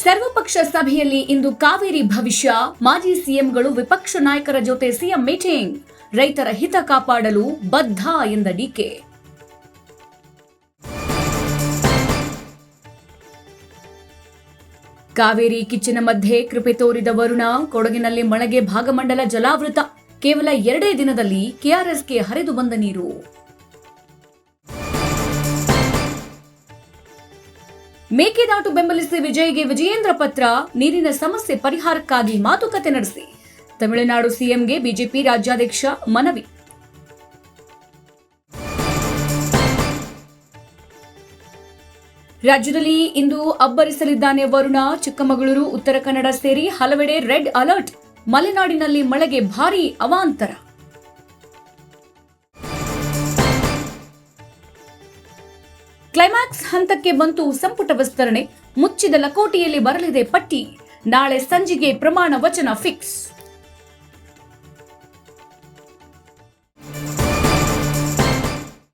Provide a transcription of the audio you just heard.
ಸರ್ವಪಕ್ಷ ಸಭೆಯಲ್ಲಿ ಇಂದು ಕಾವೇರಿ ಭವಿಷ್ಯ, ಮಾಜಿ ಸಿಎಂಗಳು ವಿಪಕ್ಷ ನಾಯಕರ ಜೊತೆ ಸಿಎಂ ಮೀಟಿಂಗ್, ರೈತರ ಹಿತ ಕಾಪಾಡಲು ಬದ್ಧ ಎಂದ ಡಿಕೆ. ಕಾವೇರಿ ಕಿಚ್ಚಿನ ಮಧ್ಯೆ ಕೃಪೆ ತೋರಿದ ವರುಣ, ಕೊಡಗಿನಲ್ಲಿ ಮಳೆಗೆ ಭಾಗಮಂಡಲ ಜಲಾವೃತ, ಕೇವಲ 2 ದಿನದಲ್ಲಿ ಕೆಆರ್ಎಸ್ಗೆ ಹರಿದು ಬಂದ ನೀರು. ಮೇಕೆದಾಟು ಬೆಂಬಲಿಸಿ ವಿಜಯ್ಗೆ ವಿಜಯೇಂದ್ರ ಪತ್ರ, ನೀರಿನ ಸಮಸ್ಯೆ ಪರಿಹಾರಕ್ಕಾಗಿ ಮಾತುಕತೆ ನಡೆಸಿ. ತಮಿಳುನಾಡು ಸಿಎಂಗೆ ಬಿಜೆಪಿ ರಾಜ್ಯಾಧ್ಯಕ್ಷ ಮನವಿ. ರಾಜ್ಯದಲ್ಲಿ ಇಂದು ಅಬ್ಬರಿಸಲಿದ್ದಾನೆ ವರುಣ, ಚಿಕ್ಕಮಗಳೂರು, ಉತ್ತರ ಕನ್ನಡ ಸೇರಿ ಹಲವೆಡೆ ರೆಡ್ ಅಲರ್ಟ್, ಮಲೆನಾಡಿನಲ್ಲಿ ಮಳೆಗೆ ಭಾರೀ ಅವಾಂತರ. ಕ್ಲೈಮ್ಯಾಕ್ಸ್ ಹಂತಕ್ಕೆ ಬಂತು ಸಂಪುಟ ವಿಸ್ತರಣೆ, ಮುಚ್ಚಿದ ಲಕೋಟೆಯಲ್ಲಿ ಬರಲಿದೆ ಪಟ್ಟಿ, ನಾಳೆ ಸಂಜೆಗೆ ಪ್ರಮಾಣ ವಚನ ಫಿಕ್ಸ್.